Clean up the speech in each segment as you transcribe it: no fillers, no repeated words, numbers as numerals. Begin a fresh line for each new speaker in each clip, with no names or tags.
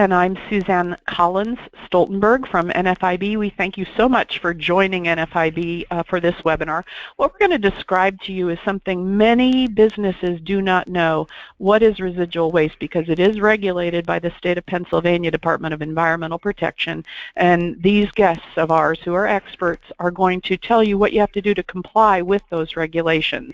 And I'm Suzanne Collins-Stoltenberg from NFIB. We thank you so much for joining NFIB for this webinar. What we're going to describe to you is something many businesses do not know. What is residual waste? Because it is regulated by the state of Pennsylvania Department of Environmental Protection. And these guests of ours who are experts are going to tell you what you have to do to comply with those regulations.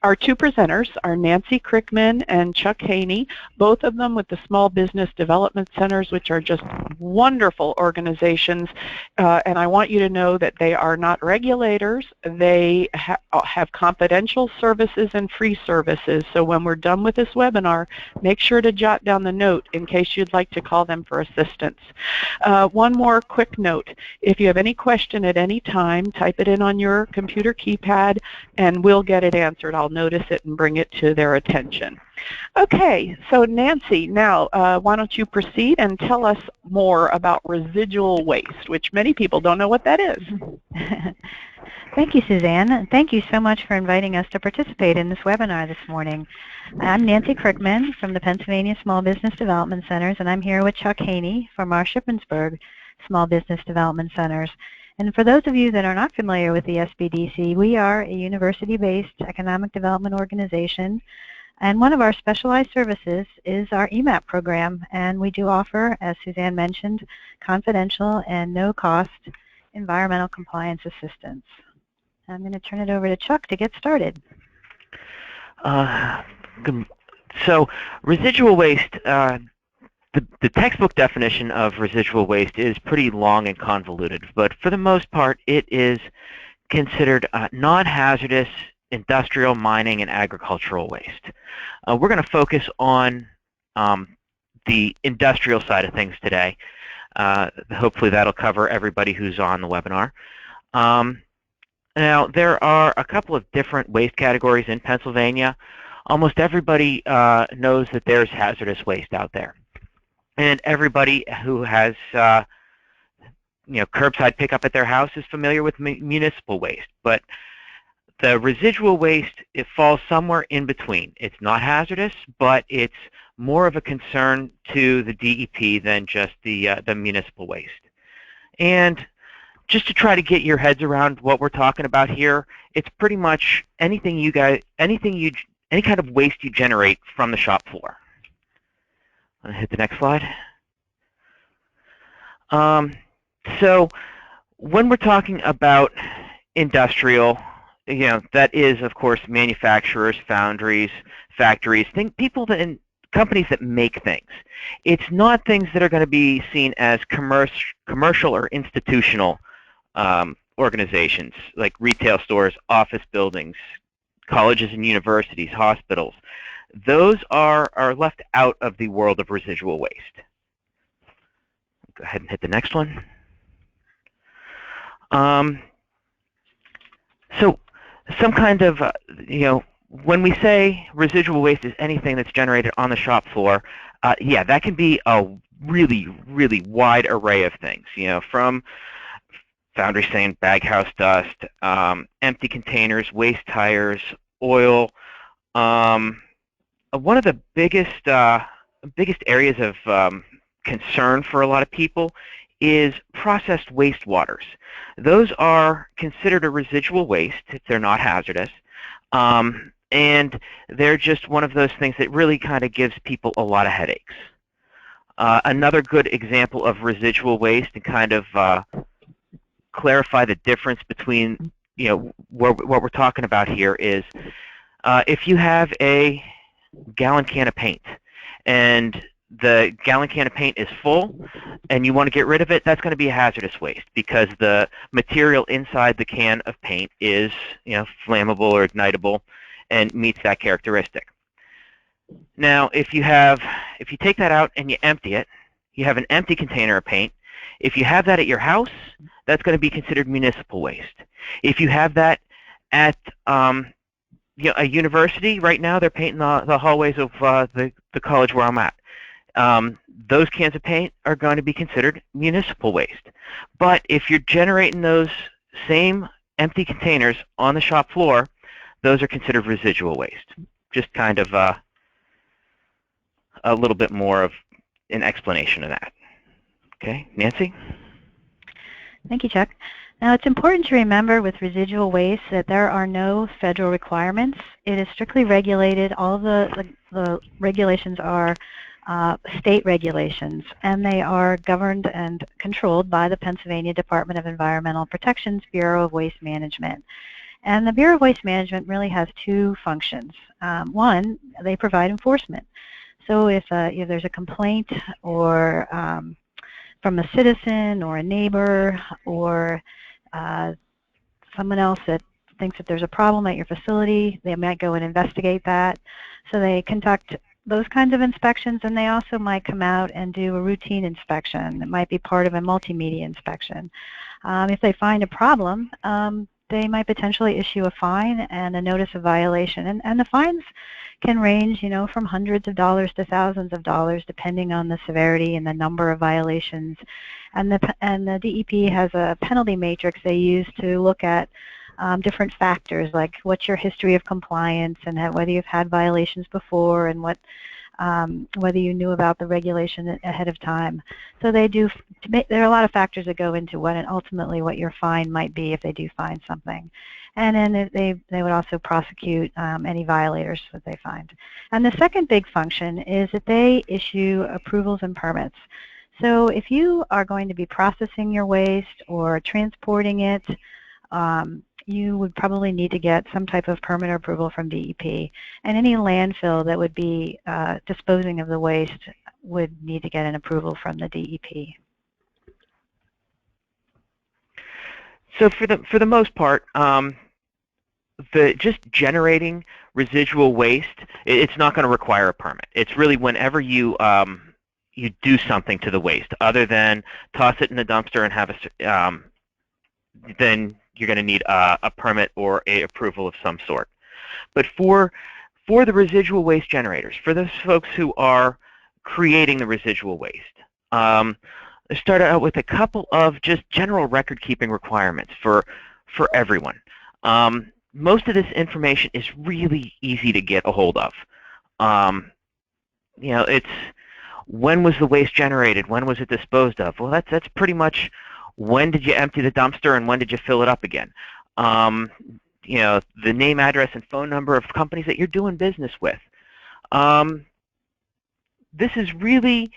Our two presenters are Nancy Crickman and Chuck Haney, both of them with the Small Business Development Centers, which are just wonderful organizations. And I want you to know that they are not regulators. They have confidential services and free services. So when we're done with this webinar, make sure to jot down the note in case you'd like to call them for assistance. One more quick note. If you have any question at any time, type it in on your computer keypad and we'll get it answered. I'll notice it and bring it to their attention. Okay, so Nancy, now why don't you proceed and tell us more about residual waste, which many people don't know what that is.
Thank you, Suzanne. Thank you so much for inviting us to participate in this webinar this morning. I'm Nancy Crickman from the Pennsylvania Small Business Development Centers, and I'm here with Chuck Haney from our Shippensburg Small Business Development Centers. And for those of you that are not familiar with the SBDC, we are a university-based economic development organization. And one of our specialized services is our EMAP program, and we do offer, as Suzanne mentioned, confidential and no-cost environmental compliance assistance. I'm going to turn it over to Chuck to get started.
So residual waste, the textbook definition of residual waste is pretty long and convoluted, but for the most part it is considered non-hazardous industrial, mining, and agricultural waste. We're going to focus on the industrial side of things today. Hopefully that'll cover everybody who's on the webinar. Now, there are a couple of different waste categories in Pennsylvania. Almost everybody knows that there's hazardous waste out there. And everybody who has curbside pickup at their house is familiar with municipal waste. But the residual waste, it falls somewhere in between. It's not hazardous, but it's more of a concern to the DEP than just the municipal waste. And just to try to get your heads around what we're talking about here, it's pretty much any kind of waste you generate from the shop floor. I'm going to hit the next slide. So when we're talking about industrial, that is, of course, manufacturers, foundries, factories, companies that make things. It's not things that are going to be seen as commercial or institutional organizations like retail stores, office buildings, colleges and universities, hospitals. Those are left out of the world of residual waste. Go ahead and hit the next one. So some kind of, when we say residual waste is anything that's generated on the shop floor, yeah, that can be a really, really wide array of things, from foundry sand, baghouse dust, empty containers, waste tires, oil. One of the biggest areas of concern for a lot of people is processed wastewaters. Those are considered a residual waste if they're not hazardous, and they're just one of those things that really kind of gives people a lot of headaches. Another good example of residual waste, and kind of clarify the difference between what we're talking about here, is if you have a gallon can of paint and the gallon can of paint is full and you want to get rid of it, that's going to be a hazardous waste because the material inside the can of paint is flammable or ignitable and meets that characteristic. Now if you take that out and you empty it, you have an empty container of paint. If you have that at your house, that's going to be considered municipal waste. If you have that at a university, right now they're painting the hallways of the college where I'm at. Those cans of paint are going to be considered municipal waste. But if you're generating those same empty containers on the shop floor, those are considered residual waste. Just kind of a little bit more of an explanation of that. Okay, Nancy?
Thank you, Chuck. Now, it's important to remember with residual waste that there are no federal requirements. It is strictly regulated. All of the regulations are state regulations, and they are governed and controlled by the Pennsylvania Department of Environmental Protection's Bureau of Waste Management. And the Bureau of Waste Management really has two functions. One, they provide enforcement. So if there's a complaint or from a citizen or a neighbor or someone else that thinks that there's a problem at your facility, they might go and investigate that. So they conduct those kinds of inspections, and they also might come out and do a routine inspection that might be part of a multimedia inspection. If they find a problem, they might potentially issue a fine and a notice of violation. And the fines can range, from hundreds of dollars to thousands of dollars, depending on the severity and the number of violations. And the DEP has a penalty matrix they use to look at different factors, like what's your history of compliance and whether you've had violations before and whether you knew about the regulation ahead of time. So there are a lot of factors that go into ultimately what your fine might be if they do find something. And then they would also prosecute any violators that they find. And the second big function is that they issue approvals and permits. So if you are going to be processing your waste or transporting it, you would probably need to get some type of permit or approval from DEP. And any landfill that would be disposing of the waste would need to get an approval from the DEP.
So for the most part, just generating residual waste, it's not going to require a permit. It's really whenever you you do something to the waste, other than toss it in the dumpster and have then you're going to need a permit or a approval of some sort. But for the residual waste generators, for those folks who are creating the residual waste, let's start out with a couple of just general record-keeping requirements for everyone. Most of this information is really easy to get a hold of. It's when was the waste generated? When was it disposed of? Well, that's pretty much when did you empty the dumpster and when did you fill it up again? The name, address, and phone number of companies that you're doing business with. This is really,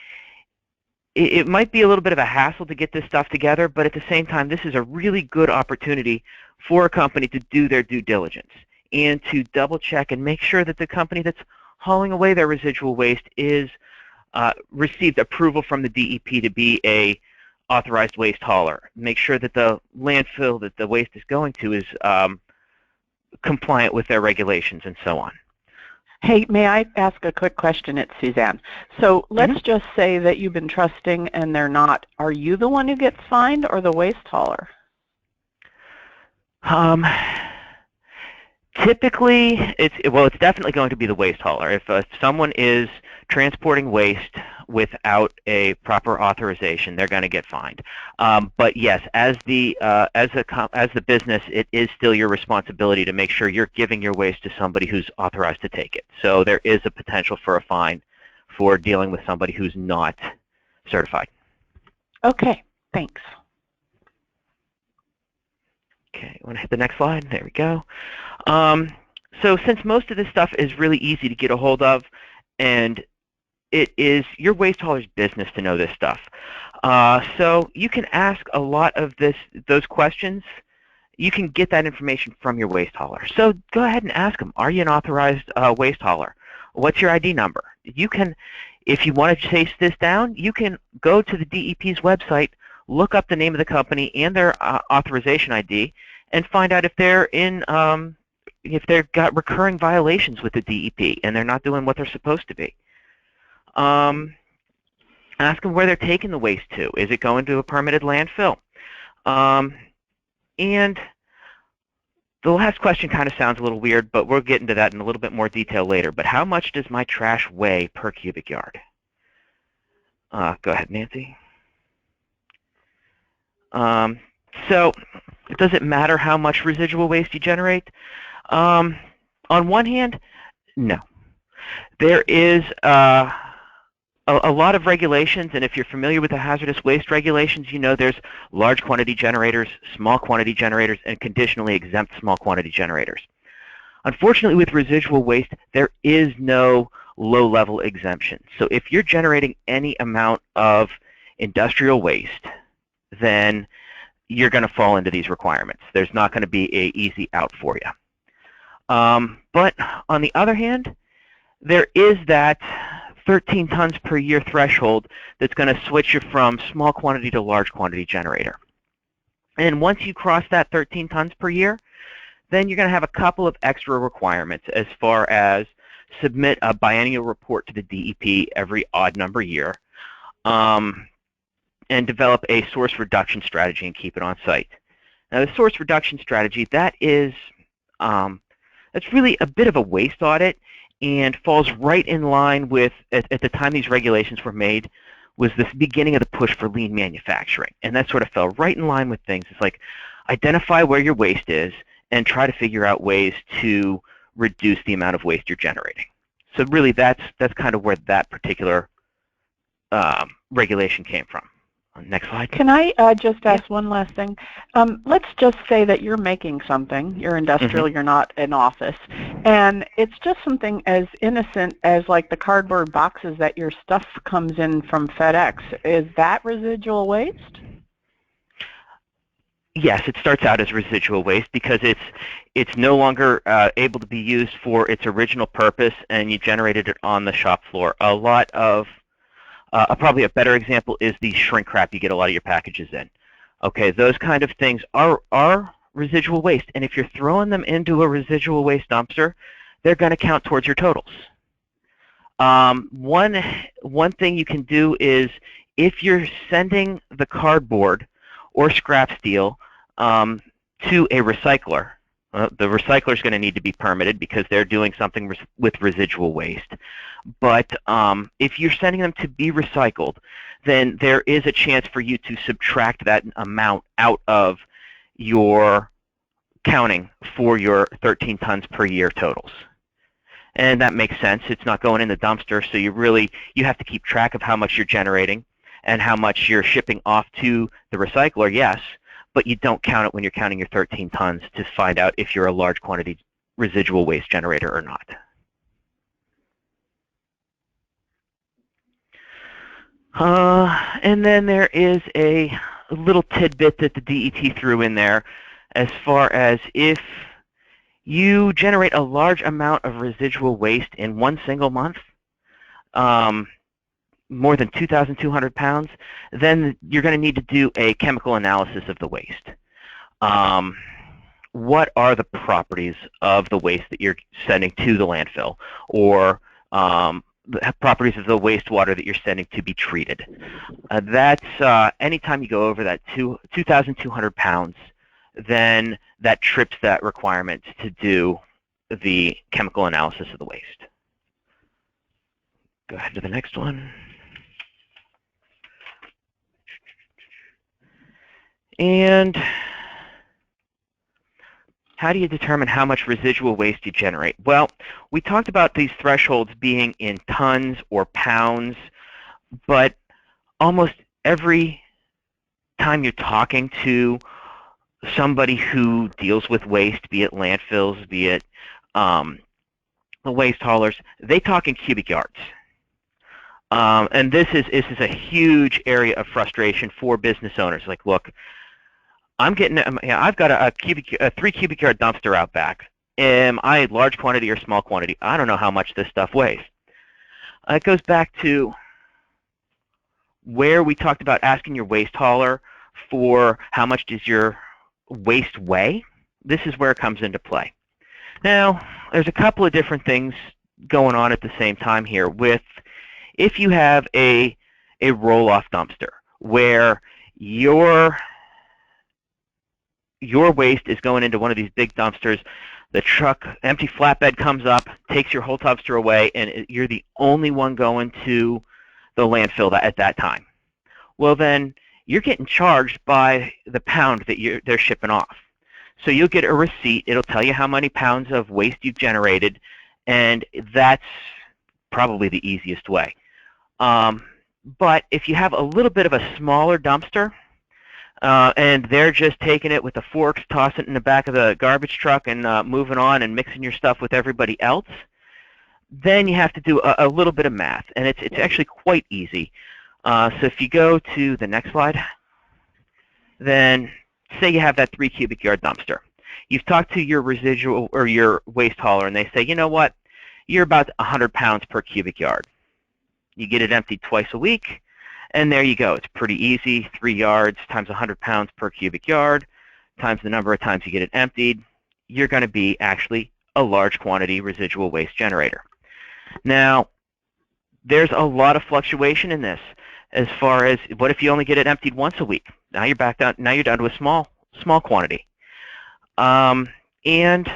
it might be a little bit of a hassle to get this stuff together, but at the same time, this is a really good opportunity for a company to do their due diligence and to double check and make sure that the company that's hauling away their residual waste is received approval from the DEP to be a authorized waste hauler. Make sure that the landfill that the waste is going to is compliant with their regulations and so on.
Hey, may I ask a quick question? It's Suzanne. So let's just say that you've been trusting and they're not. Are you the one who gets fined or the waste hauler?
Typically, it's definitely going to be the waste hauler. If someone is transporting waste without a proper authorization, they're going to get fined. But yes, as the business, it is still your responsibility to make sure you're giving your waste to somebody who's authorized to take it. So there is a potential for a fine for dealing with somebody who's not certified.
Okay, thanks.
Okay, want to hit the next slide? There we go. So since most of this stuff is really easy to get a hold of, and it is your waste hauler's business to know this stuff, so you can ask a lot of those questions. You can get that information from your waste hauler. So go ahead and ask them, are you an authorized waste hauler? What's your ID number? You can, if you want to chase this down, you can go to the DEP's website, look up the name of the company and their authorization ID, and find out if they're if they've got recurring violations with the DEP and they're not doing what they're supposed to be. Ask them where they're taking the waste to. Is it going to a permitted landfill? And the last question kind of sounds a little weird, but we'll get into that in a little bit more detail later. But how much does my trash weigh per cubic yard? Go ahead, Nancy. So does it matter how much residual waste you generate? On one hand, no. There is a lot of regulations, and if you're familiar with the hazardous waste regulations, you know there's large quantity generators, small quantity generators, and conditionally exempt small quantity generators. Unfortunately, with residual waste, there is no low-level exemption. So if you're generating any amount of industrial waste, then you're going to fall into these requirements. There's not going to be an easy out for you. But on the other hand, there is that 13 tons per year threshold that's going to switch you from small quantity to large quantity generator. And once you cross that 13 tons per year, then you're going to have a couple of extra requirements as far as submit a biennial report to the DEP every odd number year, and develop a source reduction strategy and keep it on site. Now, the source reduction strategy, that's really a bit of a waste audit and falls right in line with, at the time these regulations were made, was this beginning of the push for lean manufacturing. And that sort of fell right in line with things. It's like, identify where your waste is and try to figure out ways to reduce the amount of waste you're generating. So really, that's kind of where that particular regulation came from. Next slide.
Can I just ask one last thing? Let's just say that you're making something, you're industrial, you're not an office, and it's just something as innocent as like the cardboard boxes that your stuff comes in from FedEx. Is that residual waste?
Yes, it starts out as residual waste because it's no longer able to be used for its original purpose, and you generated it on the shop floor. A lot of probably a better example is the shrink wrap you get a lot of your packages in. Okay, those kind of things are residual waste, and if you're throwing them into a residual waste dumpster, they're going to count towards your totals. One thing you can do is, if you're sending the cardboard or scrap steel to a recycler, the recycler is going to need to be permitted because they're doing something with residual waste. But if you're sending them to be recycled, then there is a chance for you to subtract that amount out of your counting for your 13 tons per year totals. And that makes sense. It's not going in the dumpster, so you have to keep track of how much you're generating and how much you're shipping off to the recycler, yes, but you don't count it when you're counting your 13 tons to find out if you're a large quantity residual waste generator or not. And then there is a little tidbit that the DEP threw in there as far as if you generate a large amount of residual waste in one single month, more than 2,200 pounds, then you're going to need to do a chemical analysis of the waste. What are the properties of the waste that you're sending to the landfill, or the properties of the wastewater that you're sending to be treated? That's anytime you go over that 2,200 pounds, then that trips that requirement to do the chemical analysis of the waste. Go ahead to the next one. And how do you determine how much residual waste you generate? Well, we talked about these thresholds being in tons or pounds, but almost every time you're talking to somebody who deals with waste, be it landfills, be it the waste haulers, they talk in cubic yards. And this is a huge area of frustration for business owners. Like, look, I've got a 3 cubic yard dumpster out back. Am I large quantity or small quantity? I don't know how much this stuff weighs. It goes back to where we talked about asking your waste hauler for how much does your waste weigh. This is where it comes into play. Now, there's a couple of different things going on at the same time here. With, if you have a roll-off dumpster where your waste is going into one of these big dumpsters, the truck, empty flatbed comes up, takes your whole dumpster away, and you're the only one going to the landfill at that time. Well, then you're getting charged by the pound that they're shipping off. So you'll get a receipt. It'll tell you how many pounds of waste you've generated, and that's probably the easiest way. But if you have a little bit of a smaller dumpster, and they're just taking it with the forks, tossing it in the back of the garbage truck, and moving on and mixing your stuff with everybody else, then you have to do a little bit of math, and it's actually quite easy. So if you go to the next slide, then say you have that 3 cubic yard dumpster. You've talked to your residual or your waste hauler, and they say, you know what, you're about 100 pounds per cubic yard. You get it emptied twice a week, and there you go. It's pretty easy. 3 yards times 100 pounds per cubic yard times the number of times you get it emptied. You're going to be actually a large quantity residual waste generator. Now, there's a lot of fluctuation in this as far as what if you only get it emptied once a week? Now you're back down. Now you're down to a small quantity. And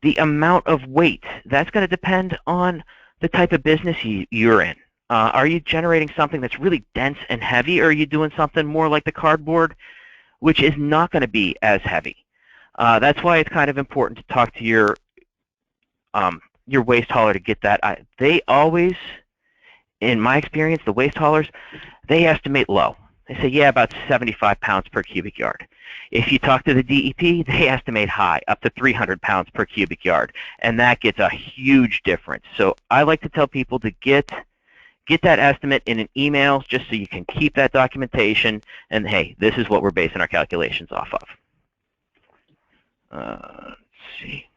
the amount of weight, that's going to depend on the type of business you're in. Are you generating something that's really dense and heavy, or are you doing something more like the cardboard, which is not going to be as heavy? That's why it's kind of important to talk to your waste hauler to get that. They always, in my experience, the waste haulers, they estimate low. They say, yeah, about 75 pounds per cubic yard. If you talk to the DEP, they estimate high, up to 300 pounds per cubic yard, and that gets a huge difference. So I like to tell people to get that estimate in an email just so you can keep that documentation, and hey, this is what we're basing our calculations off of. Let's see.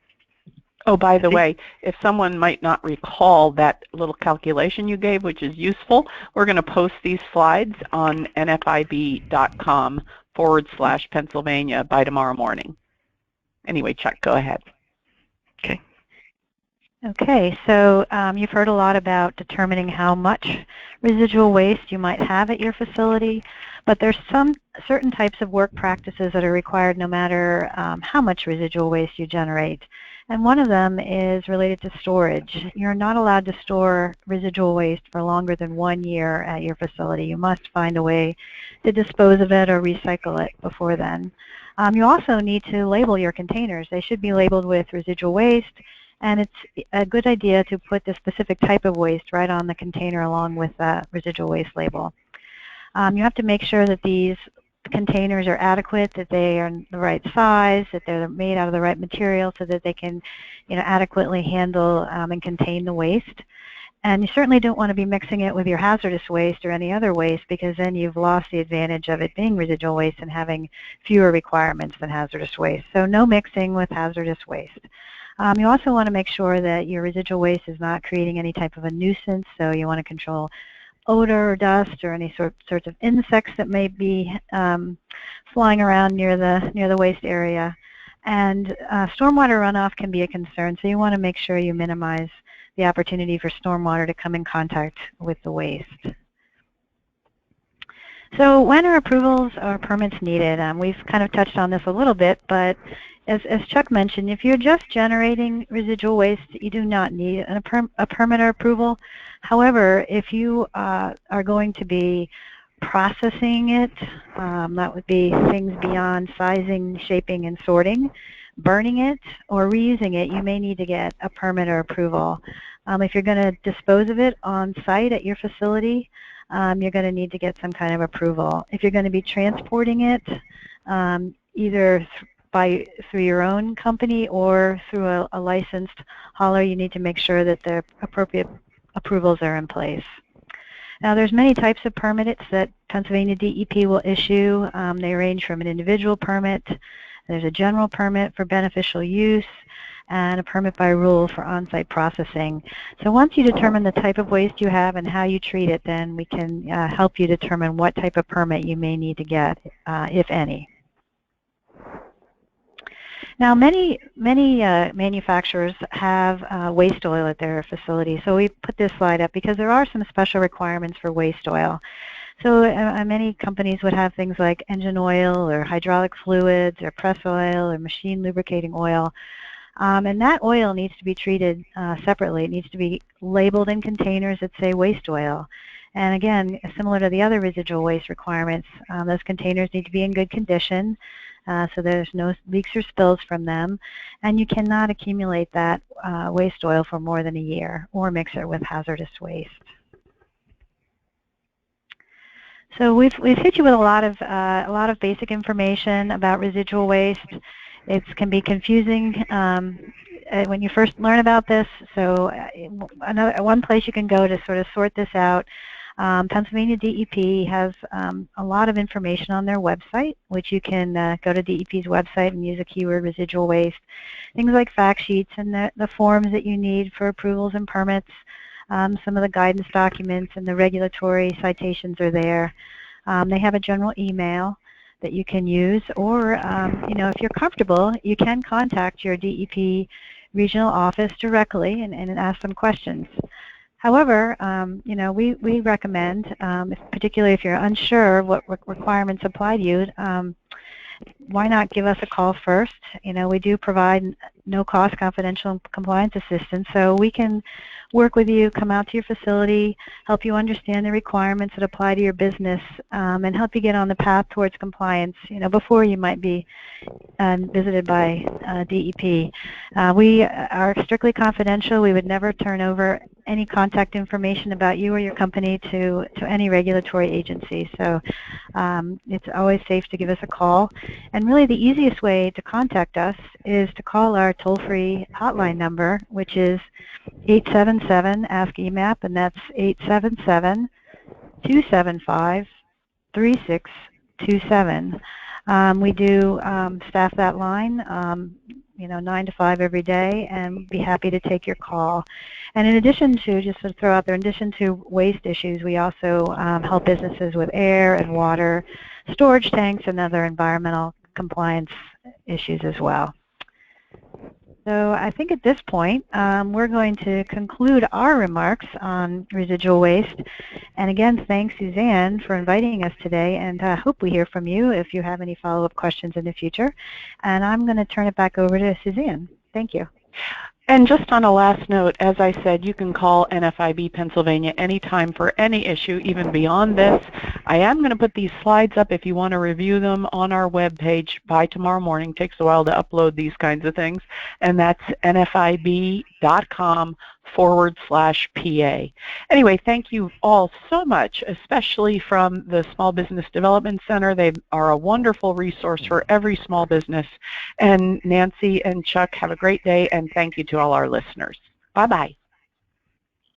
Oh, by the way, if someone might not recall that little calculation you gave, which is useful, we're going to post these slides on nfib.com/Pennsylvania by tomorrow morning. Anyway, Chuck, go ahead.
Okay.
Okay, so you've heard a lot about determining how much residual waste you might have at your facility, but there's some certain types of work practices that are required no matter how much residual waste you generate. And one of them is related to storage. You're not allowed to store residual waste for longer than 1 year at your facility. You must find a way to dispose of it or recycle it before then. You also need to label your containers. They should be labeled with residual waste, and it's a good idea to put the specific type of waste right on the container along with the residual waste label. You have to make sure that these containers are adequate, that they are the right size, that they're made out of the right material so that they can, adequately handle and contain the waste. And you certainly don't want to be mixing it with your hazardous waste or any other waste, because then you've lost the advantage of it being residual waste and having fewer requirements than hazardous waste. So no mixing with hazardous waste. You also want to make sure that your residual waste is not creating any type of a nuisance, so you want to control odor or dust or any sorts of insects that may be flying around near the waste area. And stormwater runoff can be a concern, so you want to make sure you minimize the opportunity for stormwater to come in contact with the waste. So when are approvals or permits needed? We've kind of touched on this a little bit, but as Chuck mentioned, if you're just generating residual waste, you do not need a permit or approval. However, if you are going to be processing it, that would be things beyond sizing, shaping, and sorting, burning it, or reusing it, you may need to get a permit or approval. If you're going to dispose of it on site at your facility, you're going to need to get some kind of approval. If you're going to be transporting it, either through your own company or through a licensed hauler, you need to make sure that the appropriate approvals are in place. Now, there's many types of permits that Pennsylvania DEP will issue. They range from an individual permit, there's a general permit for beneficial use, and a permit by rule for on-site processing. So once you determine the type of waste you have and how you treat it, then we can help you determine what type of permit you may need to get, if any. Now, many manufacturers have waste oil at their facility. So we put this slide up because there are some special requirements for waste oil. So many companies would have things like engine oil or hydraulic fluids or press oil or machine lubricating oil. And that oil needs to be treated separately. It needs to be labeled in containers that say waste oil. And again, similar to the other residual waste requirements, those containers need to be in good condition. So there's no leaks or spills from them, and you cannot accumulate that waste oil for more than a year or mix it with hazardous waste. So we've hit you with a lot of basic information about residual waste. It can be confusing when you first learn about this. So one place you can go to sort of sort this out. Pennsylvania DEP has a lot of information on their website, which you can go to DEP's website and use a keyword residual waste. Things like fact sheets and the forms that you need for approvals and permits. Some of the guidance documents and the regulatory citations are there. They have a general email that you can use, or if you're comfortable, you can contact your DEP regional office directly and ask them questions. However, we recommend, particularly if you're unsure what requirements apply to you, why not give us a call first? We do provide no-cost confidential compliance assistance, so we can work with you, come out to your facility, help you understand the requirements that apply to your business, and help you get on the path towards compliance, before you might be visited by DEP. We are strictly confidential. We would never turn over any contact information about you or your company to any regulatory agency. So it's always safe to give us a call. And really the easiest way to contact us is to call our toll-free hotline number, which is 877-ASK-EMAP, and that's 877-275-3627. We do staff that line 9 to 5 every day, and be happy to take your call. And in addition to, just to throw out there, in addition to waste issues, we also help businesses with air and water, storage tanks, and other environmental compliance issues as well. So I think at this point, we're going to conclude our remarks on residual waste. And again, thanks, Suzanne, for inviting us today, and I hope we hear from you if you have any follow-up questions in the future. And I'm going to turn it back over to Suzanne. Thank you.
And just on a last note, as I said, you can call NFIB Pennsylvania anytime for any issue, even beyond this. I am going to put these slides up if you want to review them on our webpage by tomorrow morning. It takes a while to upload these kinds of things, and that's nfib.com/PA. Anyway, thank you all so much, especially from the Small Business Development Center. They are a wonderful resource for every small business. And Nancy and Chuck, have a great day, and thank you to all our listeners. Bye-bye.